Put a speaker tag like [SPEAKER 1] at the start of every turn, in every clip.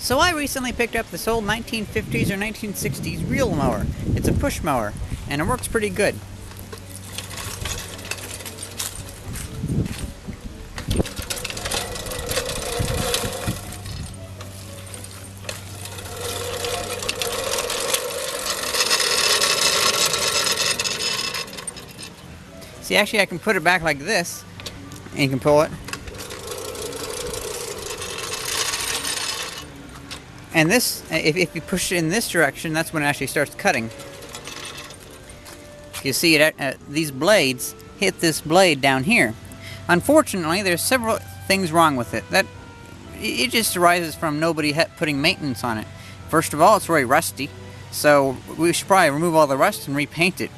[SPEAKER 1] So I recently picked up this old 1950s or 1960s reel mower. It's a push mower, and it works pretty good. See, actually I can put it back like this, and you can pull it. And this, if you push it in this direction, that's when it actually starts cutting. You see it, these blades hit this blade down here. Unfortunately, there's several things wrong with it. It just arises from nobody putting maintenance on it. First of all, it's really rusty, so we should probably remove all the rust and repaint it.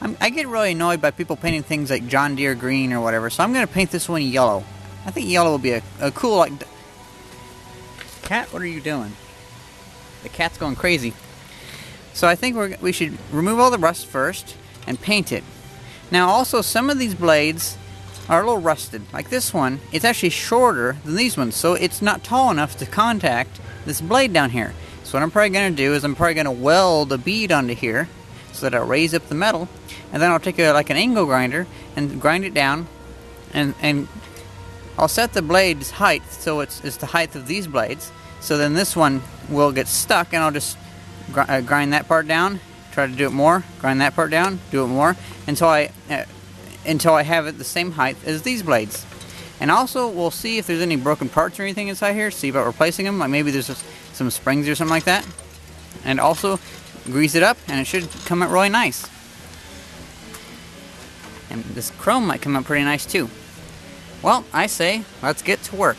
[SPEAKER 1] I get really annoyed by people painting things like John Deere green or whatever, so I'm going to paint this one yellow. I think yellow will be a cool, like... Cat, what are you doing? The cat's going crazy. So I think we should remove all the rust first and paint it. Now also, some of these blades are a little rusted. Like this one, it's actually shorter than these ones, so it's not tall enough to contact this blade down here. So what I'm probably going to do is I'm probably going to weld a bead onto here so that I'll raise up the metal, and then I'll take like an angle grinder and grind it down, and I'll set the blade's height so it's the height of these blades. So then this one will get stuck, and I'll just grind that part down, try to do it more, grind that part down, do it more, until I have it the same height as these blades. And also, we'll see if there's any broken parts or anything inside here, see about replacing them, like maybe there's some springs or something like that. And also, grease it up, and it should come out really nice. And this chrome might come out pretty nice too. Well, I say, let's get to work.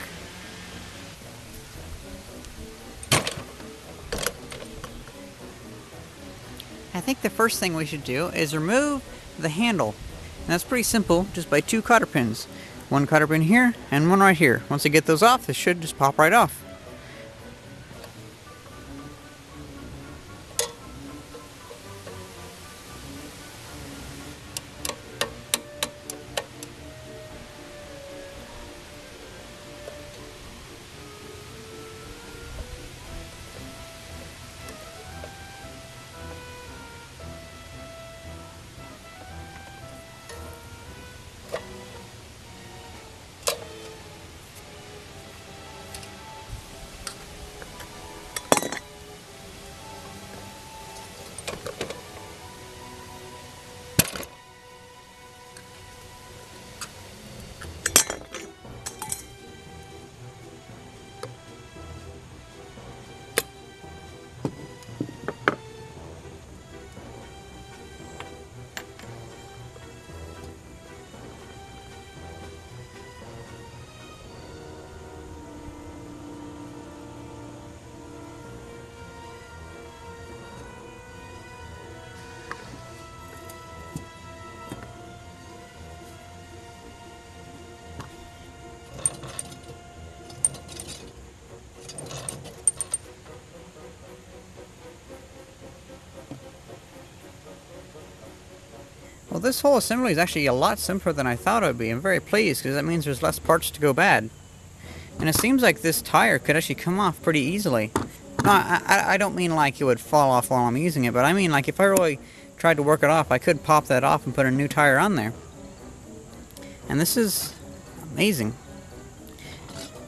[SPEAKER 1] I think the first thing we should do is remove the handle. And that's pretty simple, just by 2 cotter pins. One cotter pin here, and one right here. Once I get those off, this should just pop right off. Well, this whole assembly is actually a lot simpler than I thought it would be. I'm very pleased, because that means there's less parts to go bad. And it seems like this tire could actually come off pretty easily. No, I don't mean like it would fall off while I'm using it, but I mean like if I really tried to work it off, I could pop that off and put a new tire on there. And this is amazing.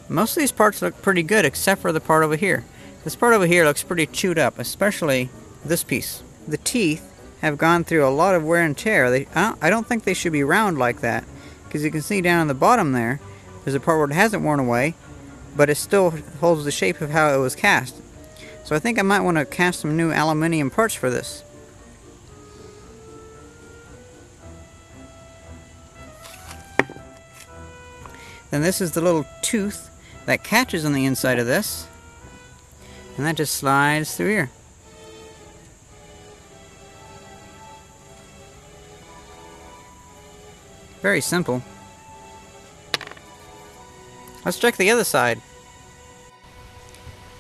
[SPEAKER 1] Most of these parts look pretty good, except for the part over here. This part over here looks pretty chewed up, especially this piece. The teeth have gone through a lot of wear and tear. I don't think they should be round like that, because you can see down on the bottom there's a part where it hasn't worn away, but it still holds the shape of how it was cast. So I think I might want to cast some new aluminium parts for this. Then this is the little tooth that catches on the inside of this, and that just slides through here. Very simple. Let's check the other side.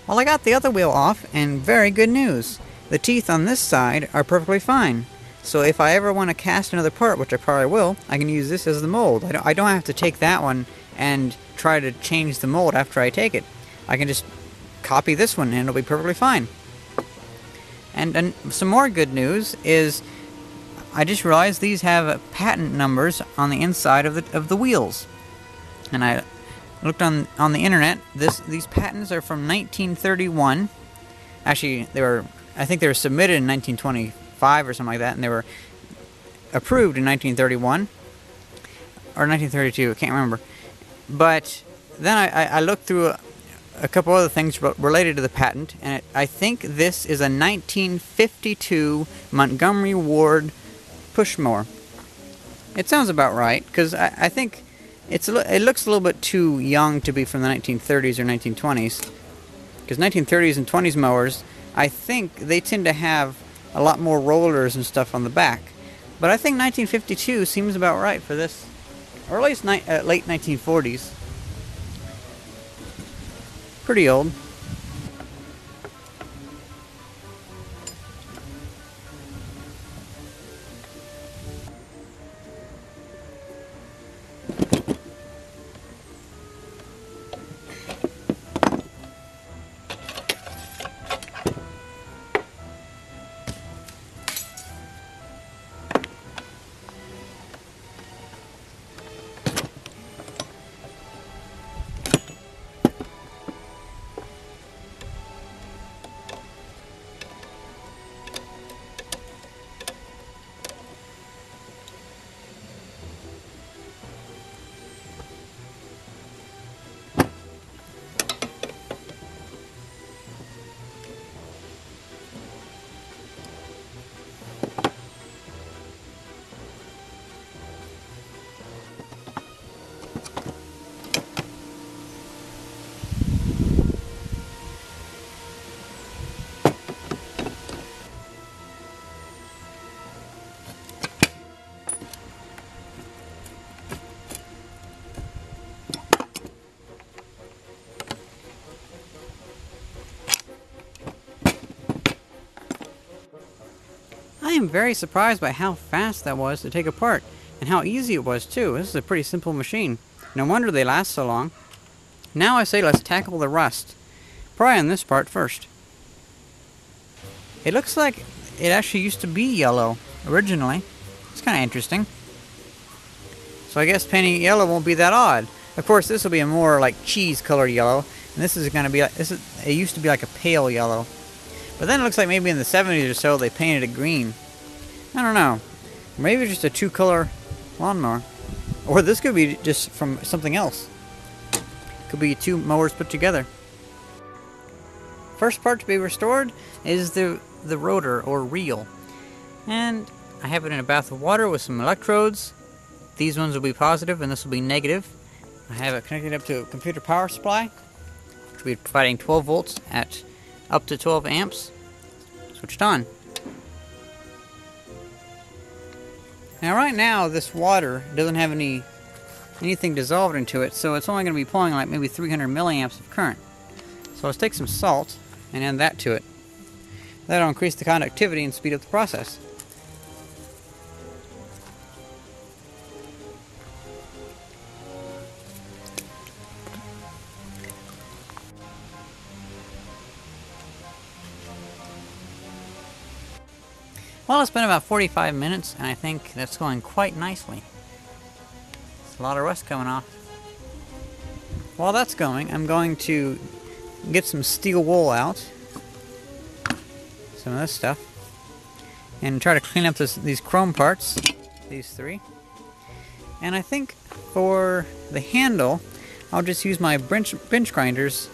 [SPEAKER 1] Well, I got the other wheel off, and very good news. The teeth on this side are perfectly fine. So if I ever want to cast another part, which I probably will, I can use this as the mold. I don't have to take that one and try to change the mold after I take it. I can just copy this one and it'll be perfectly fine. And some more good news is I just realized these have patent numbers on the inside of the wheels. And I looked on the internet. These patents are from 1931. Actually, I think they were submitted in 1925 or something like that, and they were approved in 1931 or 1932. I can't remember. But then I looked through a couple other things related to the patent, and I think this is a 1952 Montgomery Ward push mower. It sounds about right, because I think it looks a little bit too young to be from the 1930s or 1920s. Because 1930s and 20s mowers, I think they tend to have a lot more rollers and stuff on the back. But I think 1952 seems about right for this, or at least late 1940s. Pretty old. I am very surprised by how fast that was to take apart, and how easy it was too. This is a pretty simple machine. No wonder they last so long. Now I say let's tackle the rust. Probably on this part first. It looks like it actually used to be yellow originally. It's kind of interesting. So I guess painting it yellow won't be that odd. Of course, this will be a more like cheese colored yellow, and this is going to be like, it used to be like a pale yellow. But then it looks like maybe in the 70s or so they painted it green. I don't know. Maybe just a two-color lawnmower. Or this could be just from something else. Could be two mowers put together. First part to be restored is the rotor or reel. And I have it in a bath of water with some electrodes. These ones will be positive and this will be negative. I have it connected up to a computer power supply, which will be providing 12 volts at up to 12 amps. Switched on. Now right now this water doesn't have anything dissolved into it, so it's only going to be pulling like maybe 300 milliamps of current. So let's take some salt and add that to it. That'll increase the conductivity and speed up the process. Well, it's been about 45 minutes, and I think that's going quite nicely. There's a lot of rust coming off. While that's going, I'm going to get some steel wool out, some of this stuff, and try to clean up these chrome parts, these three. And I think for the handle, I'll just use my bench grinder's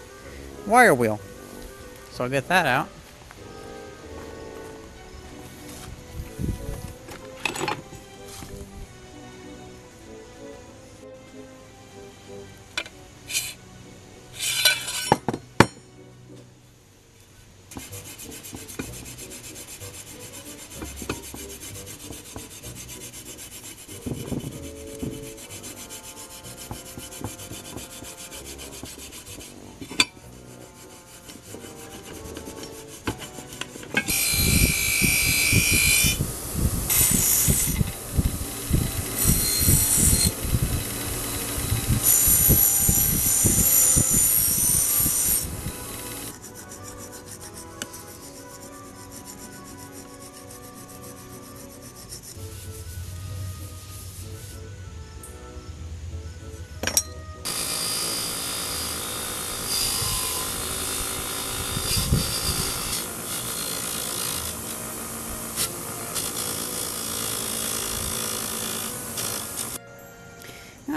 [SPEAKER 1] wire wheel. So I'll get that out.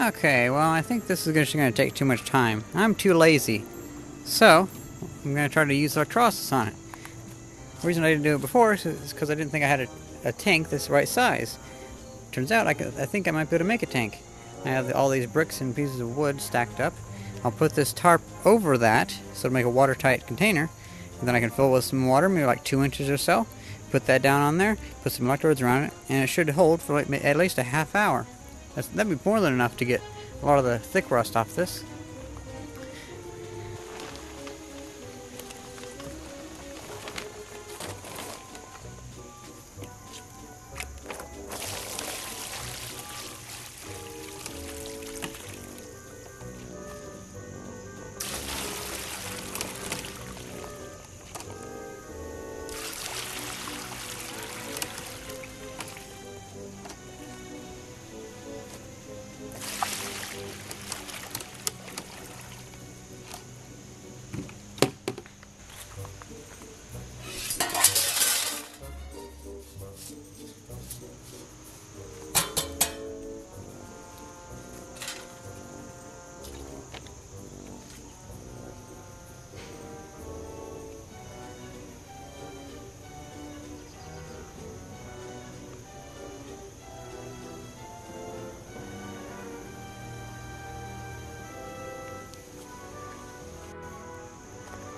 [SPEAKER 1] Okay, well, I think this is just going to take too much time. I'm too lazy. So, I'm going to try to use electrolysis on it. The reason I didn't do it before is because I didn't think I had a tank this right size. Turns out I think I might be able to make a tank. I have all these bricks and pieces of wood stacked up. I'll put this tarp over that so it'll make a watertight container. And then I can fill with some water, maybe like 2 inches or so. Put that down on there, put some electrodes around it, and it should hold for like at least a half hour. That'd be more than enough to get a lot of the thick rust off this.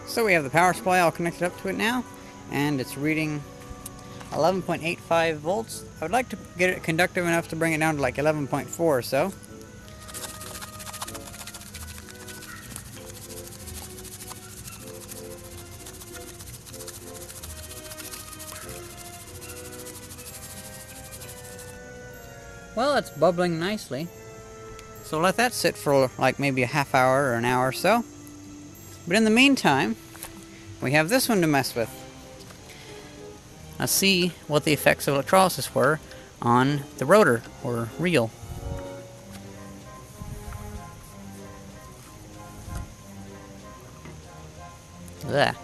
[SPEAKER 1] So we have the power supply all connected up to it now, and it's reading 11.85 volts. I would like to get it conductive enough to bring it down to like 11.4 or so. Well, it's bubbling nicely. So let that sit for like maybe a half hour or an hour or so. But in the meantime, we have this one to mess with. Let's see what the effects of electrolysis were on the rotor, or reel. There.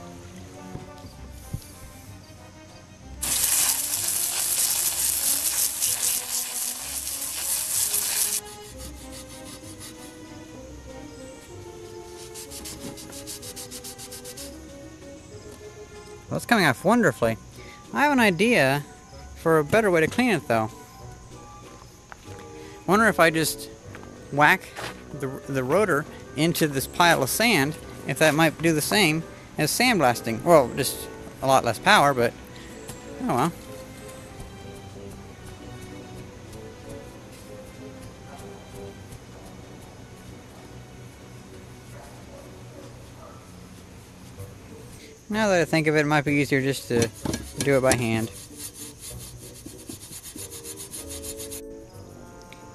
[SPEAKER 1] Well, it's coming off wonderfully. I have an idea for a better way to clean it, though. Wonder if I just whack the rotor into this pile of sand, if that might do the same as sandblasting. Well, just a lot less power, but oh well. Now that I think of it, it might be easier just to do it by hand.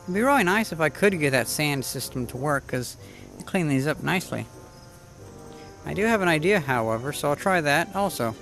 [SPEAKER 1] It'd be really nice if I could get that sand system to work, because it clean these up nicely. I do have an idea, however, so I'll try that also.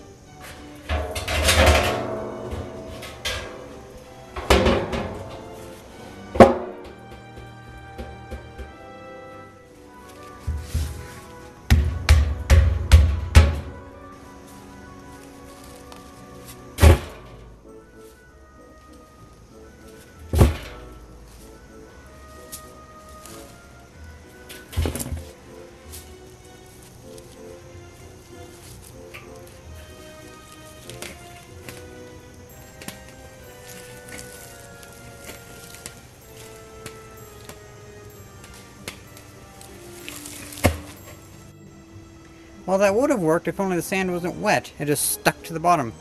[SPEAKER 1] Well, that would have worked if only the sand wasn't wet. It just stuck to the bottom.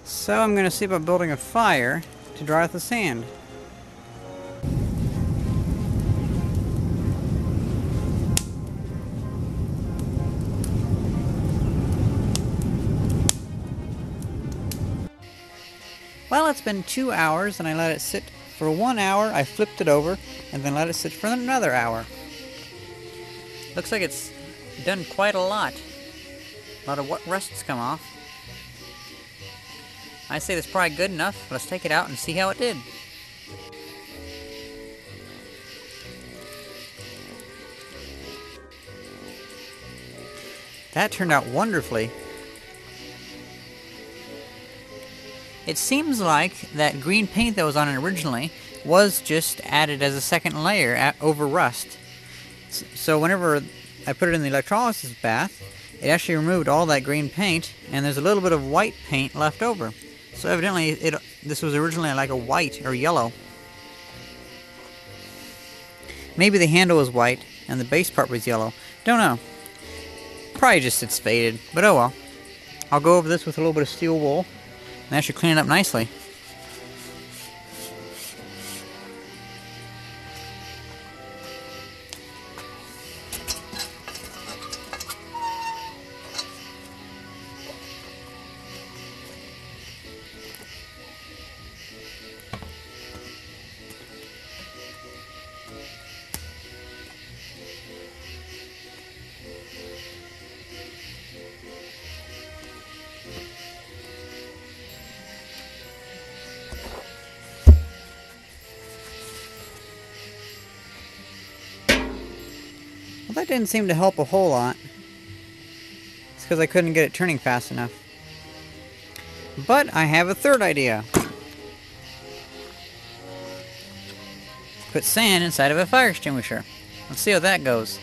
[SPEAKER 1] So I'm going to see about building a fire to dry out the sand. Well, it's been 2 hours and I let it sit for 1 hour. I flipped it over and then let it sit for another hour. Looks like it's done quite a lot. A lot of what rust's come off. I say that's probably good enough. Let's take it out and see how it did. That turned out wonderfully. It seems like that green paint that was on it originally was just added as a second layer over rust. So whenever I put it in the electrolysis bath, it actually removed all that green paint, and there's a little bit of white paint left over. So evidently this was originally like a white or yellow. Maybe the handle was white and the base part was yellow. Don't know. Probably just it's faded, but oh well. I'll go over this with a little bit of steel wool, and that should clean it up nicely. Well, that didn't seem to help a whole lot. It's because I couldn't get it turning fast enough. But I have a third idea. Put sand inside of a fire extinguisher. Let's see how that goes.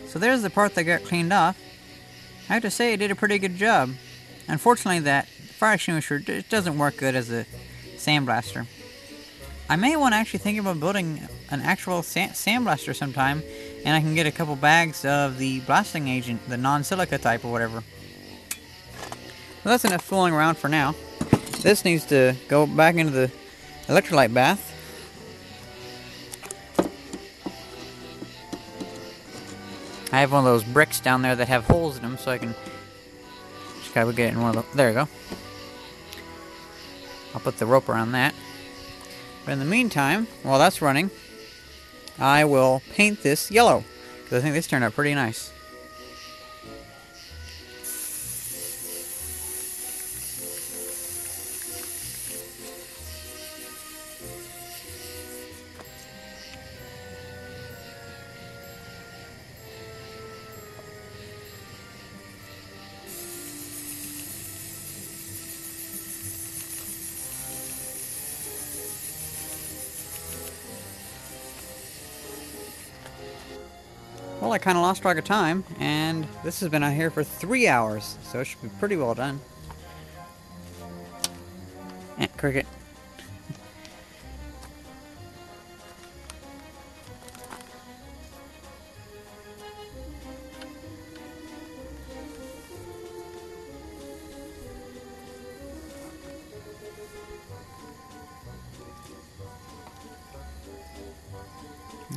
[SPEAKER 1] So there's the part that got cleaned off. I have to say it did a pretty good job. Unfortunately, that fire extinguisher doesn't work good as a sandblaster. I may want to actually think about building an actual sandblaster sometime, and I can get a couple bags of the blasting agent, the non-silica type or whatever. Well, that's enough fooling around for now. This needs to go back into the electrolyte bath. I have one of those bricks down there that have holes in them, so I can just gotta get it in one of the. There you go. I'll put the rope around that. But in the meantime, while that's running, I will paint this yellow, because I think this turned out pretty nice. Well, I kind of lost track of time, and this has been out here for 3 hours, so it should be pretty well done. Cricket.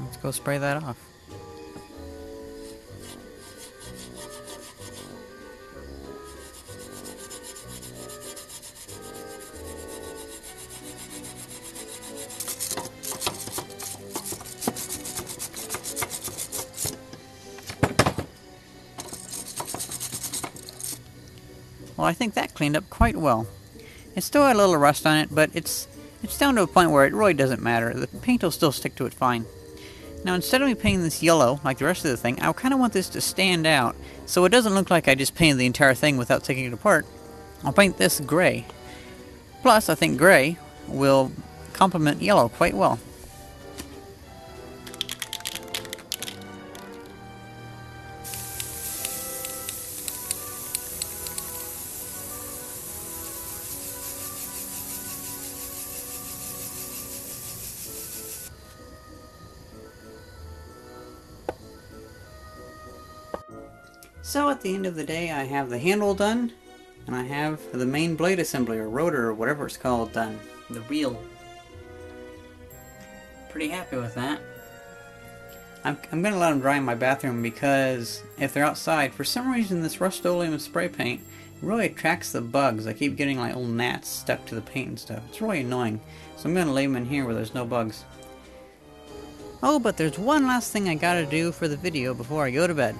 [SPEAKER 1] Let's go spray that off. Well, I think that cleaned up quite well. It still had a little rust on it, but it's down to a point where it really doesn't matter. The paint will still stick to it fine. Now, instead of me painting this yellow, like the rest of the thing, I kind of want this to stand out, so it doesn't look like I just painted the entire thing without taking it apart. I'll paint this gray. Plus, I think gray will complement yellow quite well. So at the end of the day, I have the handle done, and I have the main blade assembly, or rotor, or whatever it's called, done. The reel. Pretty happy with that. I'm going to let them dry in my bathroom because if they're outside, for some reason this Rust-Oleum spray paint really attracts the bugs. I keep getting like little gnats stuck to the paint and stuff. It's really annoying. So I'm going to leave them in here where there's no bugs. Oh, but there's one last thing I gotta do for the video before I go to bed.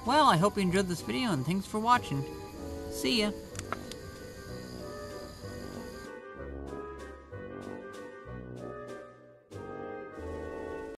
[SPEAKER 1] Well, I hope you enjoyed this video and thanks for watching. See ya!